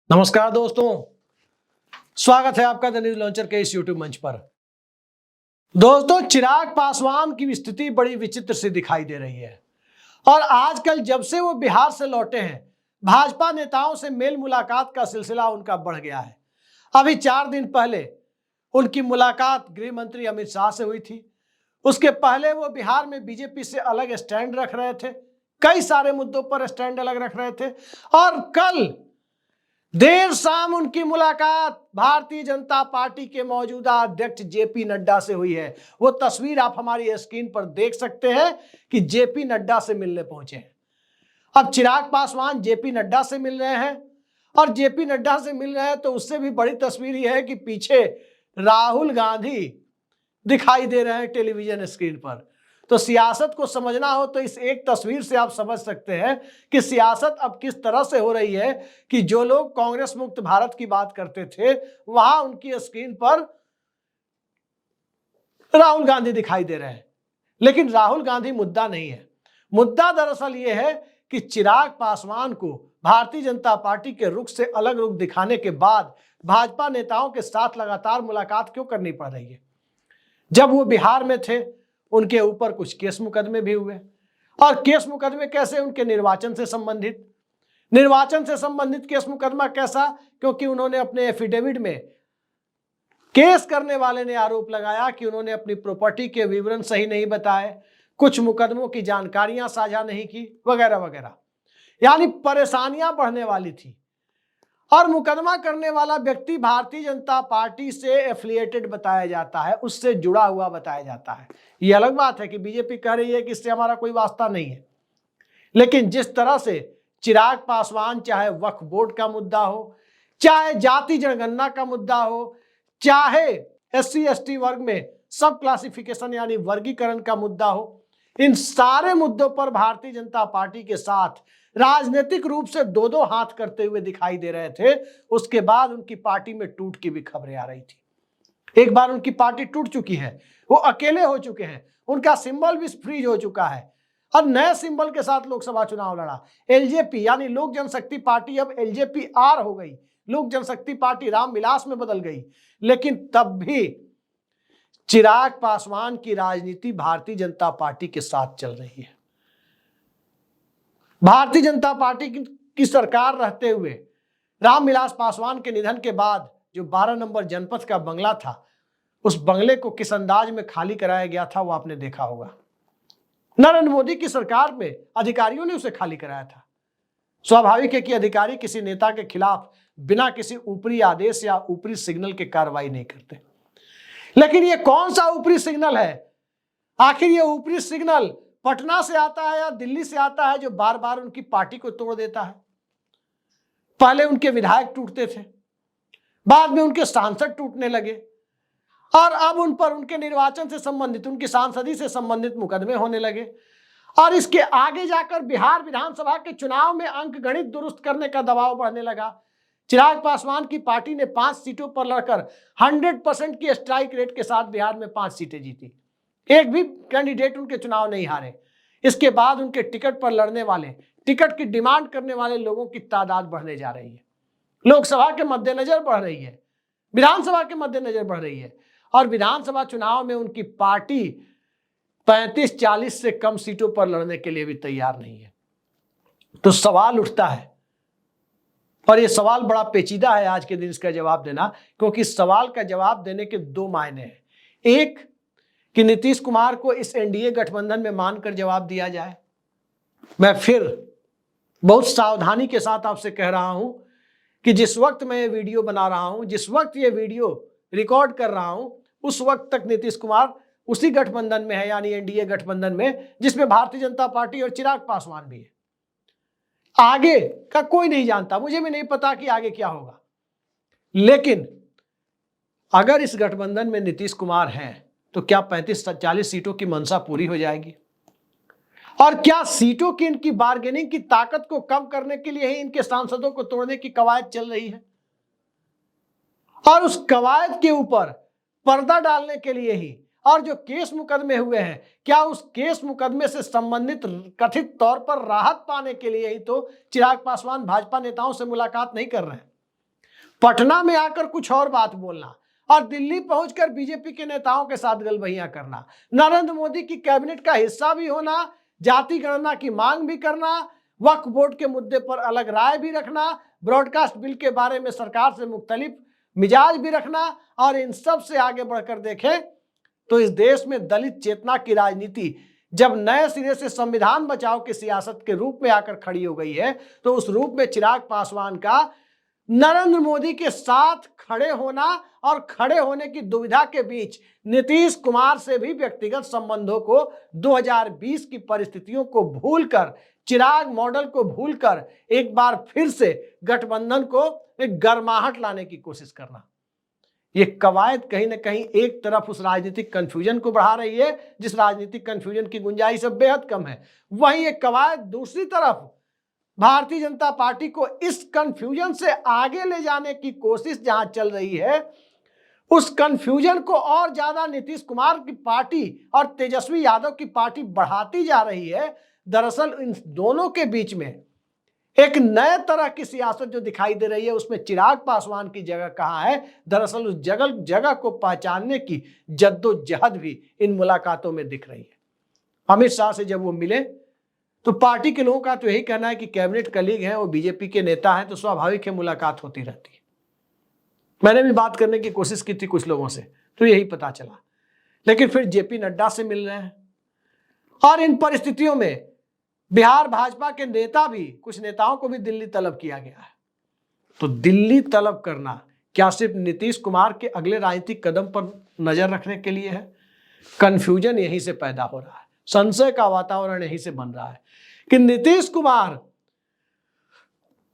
नमस्कार दोस्तों, स्वागत है आपका द न्यूज लॉन्चर के इस यूट्यूब मंच पर। दोस्तों, चिराग पासवान की स्थिति बड़ी विचित्र सी दिखाई दे रही है और आजकल जब से वो बिहार से लौटे हैं, भाजपा नेताओं से मेल मुलाकात का सिलसिला उनका बढ़ गया है। अभी 4 दिन पहले उनकी मुलाकात गृह मंत्री अमित शाह से हुई थी। उसके पहले वो बिहार में बीजेपी से अलग स्टैंड रख रहे थे, कई सारे मुद्दों पर स्टैंड अलग रख रहे थे और कल देर शाम उनकी मुलाकात भारतीय जनता पार्टी के मौजूदा अध्यक्ष जेपी नड्डा से हुई है। वो तस्वीर आप हमारी स्क्रीन पर देख सकते हैं कि जेपी नड्डा से मिलने पहुंचे हैं। अब चिराग पासवान जेपी नड्डा से मिल रहे हैं और जेपी नड्डा से मिल रहे हैं तो उससे भी बड़ी तस्वीर यह है कि पीछे राहुल गांधी दिखाई दे रहे हैं टेलीविजन स्क्रीन पर। तो सियासत को समझना हो तो इस एक तस्वीर से आप समझ सकते हैं कि सियासत अब किस तरह से हो रही है कि जो लोग कांग्रेस मुक्त भारत की बात करते थे, वहां उनकी स्क्रीन पर राहुल गांधी दिखाई दे रहे हैं। लेकिन राहुल गांधी मुद्दा नहीं है। मुद्दा दरअसल यह है कि चिराग पासवान को भारतीय जनता पार्टी के रुख से अलग रुख दिखाने के बाद भाजपा नेताओं के साथ लगातार मुलाकात क्यों करनी पड़ रही है। जब वो बिहार में थे, उनके ऊपर कुछ केस मुकदमे भी हुए और केस मुकदमे कैसे, उनके निर्वाचन से संबंधित केस मुकदमा कैसा, क्योंकि उन्होंने अपने एफिडेविट में केस करने वाले ने आरोप लगाया कि उन्होंने अपनी प्रॉपर्टी के विवरण सही नहीं बताए, कुछ मुकदमों की जानकारियां साझा नहीं की, वगैरह वगैरह। यानी परेशानियां बढ़ने वाली थी और मुकदमा करने वाला व्यक्ति भारतीय जनता पार्टी से एफिलिएटेड बताया जाता है, उससे जुड़ा हुआ बताया जाता है। यह अलग बात है कि बीजेपी कह रही है कि इससे हमारा कोई वास्ता नहीं है, लेकिन जिस तरह से चिराग पासवान, चाहे वक्फ बोर्ड का मुद्दा हो, चाहे जाति जनगणना का मुद्दा हो, चाहे SC/ST वर्ग में सब क्लासिफिकेशन यानी वर्गीकरण का मुद्दा हो, इन सारे मुद्दों पर भारतीय जनता पार्टी के साथ राजनीतिक रूप से दो हाथ करते हुए दिखाई दे रहे थे। उसके बाद उनकी पार्टी में टूट की भी खबरें आ रही थी। एक बार उनकी पार्टी टूट चुकी है, वो अकेले हो चुके हैं, उनका सिंबल भी फ्रीज हो चुका है और नए सिंबल के साथ लोकसभा चुनाव लड़ा। LJP यानी लोक जनशक्ति पार्टी अब LJP-R हो गई, लोक जनशक्ति पार्टी रामविलास में बदल गई। लेकिन तब भी चिराग पासवान की राजनीति भारतीय जनता पार्टी के साथ चल रही है। भारतीय जनता पार्टी की सरकार रहते हुए रामविलास पासवान के निधन के बाद जो 12 नंबर जनपथ का बंगला था, उस बंगले को किस अंदाज में खाली कराया गया था वो आपने देखा होगा। नरेंद्र मोदी की सरकार में अधिकारियों ने उसे खाली कराया था। स्वाभाविक है कि अधिकारी किसी नेता के खिलाफ बिना किसी ऊपरी आदेश या ऊपरी सिग्नल के कार्रवाई नहीं करते। लेकिन ये कौन सा ऊपरी सिग्नल है? आखिर ये ऊपरी सिग्नल पटना से आता है या दिल्ली से आता है जो बार बार उनकी पार्टी को तोड़ देता है? पहले उनके विधायक टूटते थे, बाद में उनके सांसद टूटने लगे और अब उन पर उनके निर्वाचन से संबंधित, उनकी सांसदी से संबंधित मुकदमे होने लगे और इसके आगे जाकर बिहार विधानसभा के चुनाव में अंक गणित दुरुस्त करने का दबाव बढ़ने लगा। चिराग पासवान की पार्टी ने 5 सीटों पर लड़कर 100% की स्ट्राइक रेट के साथ बिहार में 5 सीटें जीती। एक भी कैंडिडेट उनके चुनाव नहीं हारे। इसके बाद उनके टिकट पर लड़ने वाले, टिकट की डिमांड करने वाले लोगों की तादाद बढ़ने जा रही है। लोकसभा के मद्देनजर बढ़ रही है, विधानसभा के मद्देनजर बढ़ रही है और विधानसभा चुनाव में उनकी पार्टी 35-40 से कम सीटों पर लड़ने के लिए भी तैयार नहीं है। तो सवाल उठता है और यह सवाल बड़ा पेचीदा है आज के दिन इसका जवाब देना, क्योंकि इस सवाल का जवाब देने के 2 मायने हैं। एक कि नीतीश कुमार को इस NDA गठबंधन में मानकर जवाब दिया जाए। मैं फिर बहुत सावधानी के साथ आपसे कह रहा हूं कि जिस वक्त मैं ये वीडियो बना रहा हूं, जिस वक्त ये वीडियो रिकॉर्ड कर रहा हूं, उस वक्त तक नीतीश कुमार उसी गठबंधन में है, यानी NDA गठबंधन में, जिसमें भारतीय जनता पार्टी और चिराग पासवान भी है। आगे का कोई नहीं जानता, मुझे भी नहीं पता कि आगे क्या होगा। लेकिन अगर इस गठबंधन में नीतीश कुमार हैं तो क्या 35-40 सीटों की मंशा पूरी हो जाएगी? और क्या सीटों की इनकी बार्गेनिंग की ताकत को कम करने के लिए ही इनके सांसदों को तोड़ने की कवायद चल रही है? और उस कवायद के ऊपर पर्दा डालने के लिए ही, और जो केस मुकदमे हुए हैं, क्या उस केस मुकदमे से संबंधित कथित तौर पर राहत पाने के लिए ही तो चिराग पासवान भाजपा नेताओं से मुलाकात नहीं कर रहे हैं? पटना में आकर कुछ और बात बोलना और दिल्ली पहुंचकर बीजेपी के नेताओं के साथ गलबहियां करना, नरेंद्र मोदी की कैबिनेट का हिस्सा भी होना, जाति गणना की मांग भी करना, वक्फ बोर्ड के मुद्दे पर अलग राय भी रखना, ब्रॉडकास्ट बिल के बारे में सरकार से मुख्तलिफ मिजाज भी रखना, और इन सब से आगे बढ़कर देखें तो इस देश में दलित चेतना की राजनीति जब नए सिरे से संविधान बचाओ की सियासत के रूप में आकर खड़ी हो गई है, तो उस रूप में चिराग पासवान का नरेंद्र मोदी के साथ खड़े होना और खड़े होने की दुविधा के बीच नीतीश कुमार से भी व्यक्तिगत संबंधों को 2020 की परिस्थितियों को भूलकर, चिराग मॉडल को भूलकर एक बार फिर से गठबंधन को एक गर्माहट लाने की कोशिश करना, ये कवायद कहीं ना कहीं एक तरफ उस राजनीतिक कंफ्यूजन को बढ़ा रही है जिस राजनीतिक कंफ्यूजन की गुंजाइश अब बेहद कम है। वहीं एक कवायद दूसरी तरफ भारतीय जनता पार्टी को इस कंफ्यूजन से आगे ले जाने की कोशिश जहां चल रही है, उस कंफ्यूजन को और ज्यादा नीतीश कुमार की पार्टी और तेजस्वी यादव की पार्टी बढ़ाती जा रही है। दरअसल इन दोनों के बीच में एक नए तरह की सियासत जो दिखाई दे रही है, उसमें चिराग पासवान की जगह कहां है। दरअसल उस जगह को पहचानने की जद्दोजहद भी इन मुलाकातों में दिख रही है। अमित शाह से जब वो मिले तो पार्टी के लोगों का तो यही कहना है कि कैबिनेट कलीग हैं, वो बीजेपी के नेता हैं, तो स्वाभाविक है मुलाकात होती रहती है। मैंने भी बात करने की कोशिश की थी कुछ लोगों से, तो यही पता चला। लेकिन फिर जेपी नड्डा से मिल रहे हैं, और इन परिस्थितियों में बिहार भाजपा के नेता भी, कुछ नेताओं को भी दिल्ली तलब किया गया है। तो दिल्ली तलब करना क्या सिर्फ नीतीश कुमार के अगले राजनीतिक कदम पर नजर रखने के लिए है? कंफ्यूजन यहीं से पैदा हो रहा है, संशय का वातावरण यहीं से बन रहा है कि नीतीश कुमार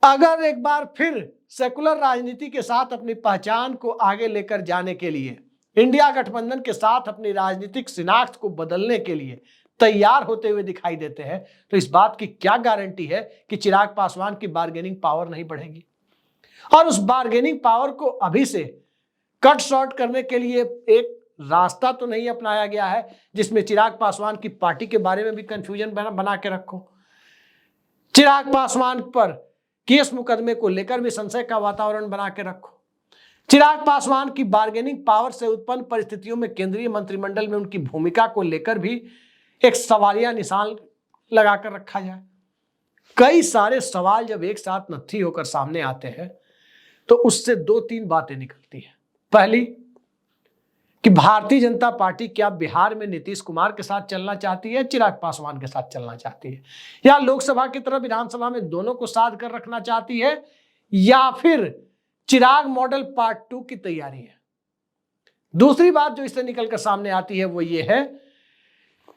अगर एक बार फिर सेकुलर राजनीति के साथ अपनी पहचान को आगे लेकर जाने के लिए, इंडिया गठबंधन के साथ अपनी राजनीतिक शिनाख्त को बदलने के लिए तैयार होते हुए दिखाई देते हैं, तो इस बात की क्या गारंटी है कि चिराग पासवान की बार्गेनिंग पावर नहीं बढ़ेगी? और उस बार्गेनिंग पावर को अभी से कट शॉर्ट करने के लिए एक रास्ता तो नहीं अपनाया गया है जिसमें चिराग पासवान की पार्टी के बारे में भी कंफ्यूजन बना के रखो, चिराग पासवान पर केस मुकदमे को लेकर भी संशय का वातावरण बना के रखो, चिराग पासवान की बार्गेनिंग पावर से उत्पन्न परिस्थितियों में केंद्रीय मंत्रिमंडल में उनकी भूमिका को लेकर भी एक सवालिया निशान लगाकर रखा जाए। कई सारे सवाल जब एक साथ नत्थी होकर सामने आते हैं तो उससे दो तीन बातें निकलती हैं। पहली कि भारतीय जनता पार्टी क्या बिहार में नीतीश कुमार के साथ चलना चाहती है, चिराग पासवान के साथ चलना चाहती है, या लोकसभा की तरह विधानसभा में दोनों को साध कर रखना चाहती है, या फिर चिराग मॉडल पार्ट 2 की तैयारी है। दूसरी बात जो इससे निकलकर सामने आती है वो ये है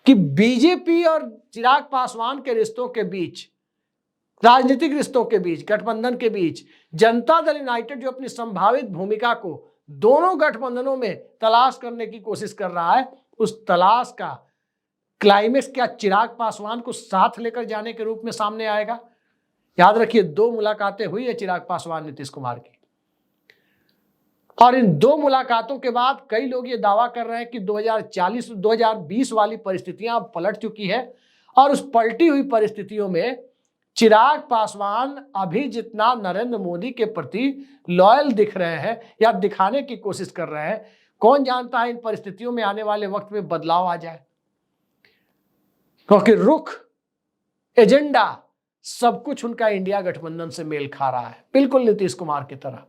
कि बीजेपी और चिराग पासवान के रिश्तों के बीच, राजनीतिक रिश्तों के बीच, गठबंधन के बीच जनता दल यूनाइटेड जो अपनी संभावित भूमिका को दोनों गठबंधनों में तलाश करने की कोशिश कर रहा है, उस तलाश का क्लाइमेक्स क्या चिराग पासवान को साथ लेकर जाने के रूप में सामने आएगा? याद रखिए 2 मुलाकातें हुई है चिराग पासवान नीतीश कुमार की, और इन 2 मुलाकातों के बाद कई लोग ये दावा कर रहे हैं कि 2020 वाली परिस्थितियां अब पलट चुकी है, और उस पलटी हुई परिस्थितियों में चिराग पासवान अभी जितना नरेंद्र मोदी के प्रति लॉयल दिख रहे हैं या दिखाने की कोशिश कर रहे हैं, कौन जानता है इन परिस्थितियों में आने वाले वक्त में बदलाव आ जाए, क्योंकि रुख, एजेंडा, सब कुछ उनका इंडिया गठबंधन से मेल खा रहा है, बिल्कुल नीतीश कुमार की तरह,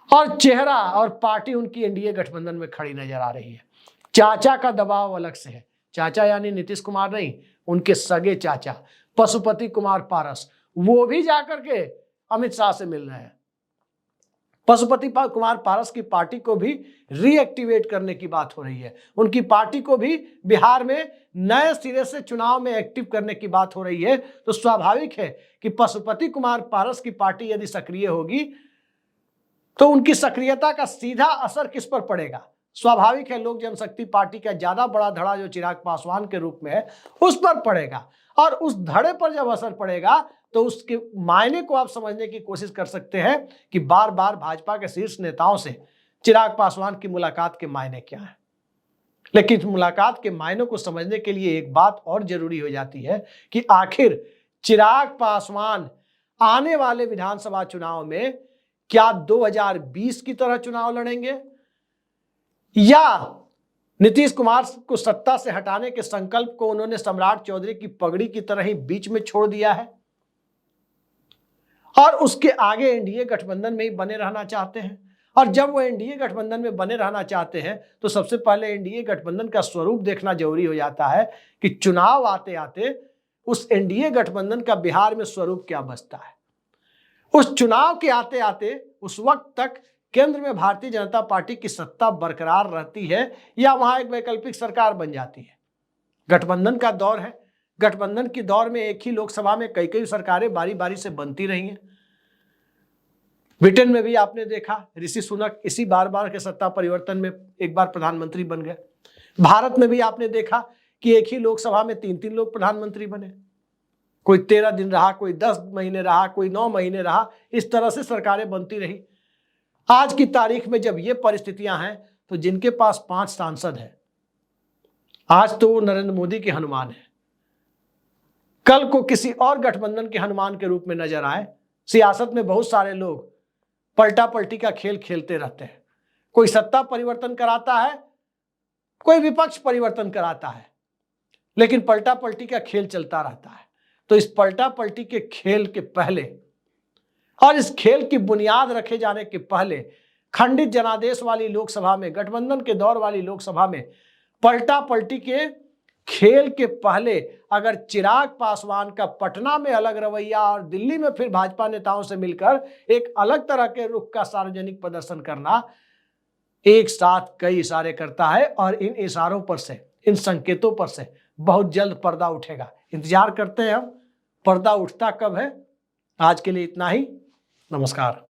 और चेहरा और पार्टी उनकी एनडीए गठबंधन में खड़ी नजर आ रही है। चाचा का दबाव अलग से है, चाचा यानी नीतीश कुमार नहीं, उनके सगे चाचा पशुपति कुमार पारस, वो भी जाकर के अमित शाह से मिल रहे हैं। पशुपति कुमार पारस की पार्टी को भी रीएक्टिवेट करने की बात हो रही है, उनकी पार्टी को भी बिहार में नए सिरे से चुनाव में एक्टिव करने की बात हो रही है। तो स्वाभाविक है कि पशुपति कुमार पारस की पार्टी यदि सक्रिय होगी तो उनकी सक्रियता का सीधा असर किस पर पड़ेगा? स्वाभाविक है लोक जनशक्ति पार्टी का ज्यादा बड़ा धड़ा जो चिराग पासवान के रूप में है उस पर पड़ेगा, और उस धड़े पर जब असर पड़ेगा तो उसके मायने को आप समझने की कोशिश कर सकते हैं कि बार बार भाजपा के शीर्ष नेताओं से चिराग पासवान की मुलाकात के मायने क्या है। लेकिन इस मुलाकात के मायनों को समझने के लिए एक बात और जरूरी हो जाती है कि आखिर चिराग पासवान आने वाले विधानसभा चुनाव में क्या 2020 की तरह चुनाव लड़ेंगे, या नीतीश कुमार को सत्ता से हटाने के संकल्प को उन्होंने सम्राट चौधरी की पगड़ी की तरह ही बीच में छोड़ दिया है और उसके आगे एनडीए गठबंधन में ही बने रहना चाहते हैं। और जब वो एनडीए गठबंधन में बने रहना चाहते हैं तो सबसे पहले एनडीए गठबंधन का स्वरूप देखना जरूरी हो जाता है कि चुनाव आते आते उस एनडीए गठबंधन का बिहार में स्वरूप क्या बचता है। उस चुनाव के आते आते उस वक्त तक केंद्र में भारतीय जनता पार्टी की सत्ता बरकरार रहती है या वहां एक वैकल्पिक सरकार बन जाती है। गठबंधन का दौर है, गठबंधन की दौर में एक ही लोकसभा में कई कई सरकारें बारी बारी से बनती रही हैं। ब्रिटेन में भी आपने देखा ऋषि सुनक इसी बार बार के सत्ता परिवर्तन में एक बार प्रधानमंत्री बन गए। भारत में भी आपने देखा कि एक ही लोकसभा में 3-3 लोग प्रधानमंत्री बने, कोई 13 दिन रहा, कोई 10 महीने रहा, कोई 9 महीने रहा, इस तरह से सरकारें बनती रही। आज की तारीख में जब ये परिस्थितियां हैं तो जिनके पास 5 सांसद हैं, आज तो वो नरेंद्र मोदी के हनुमान है, कल को किसी और गठबंधन के हनुमान के रूप में नजर आए। सियासत में बहुत सारे लोग पलटा पलटी का खेल खेलते रहते हैं, कोई सत्ता परिवर्तन कराता है, कोई विपक्ष परिवर्तन कराता है, लेकिन पलटा पलटी का खेल चलता रहता है। तो इस पलटा पलटी के खेल के पहले और इस खेल की बुनियाद रखे जाने के पहले खंडित जनादेश वाली लोकसभा में, गठबंधन के दौर वाली लोकसभा में पलटा पलटी के खेल के पहले अगर चिराग पासवान का पटना में अलग रवैया और दिल्ली में फिर भाजपा नेताओं से मिलकर एक अलग तरह के रुख का सार्वजनिक प्रदर्शन करना एक साथ कई इशारे करता है और इन इशारों पर से, इन संकेतों पर से बहुत जल्द पर्दा उठेगा। इंतजार करते हैं हम, पर्दा उठता कब है। आज के लिए इतना ही, नमस्कार।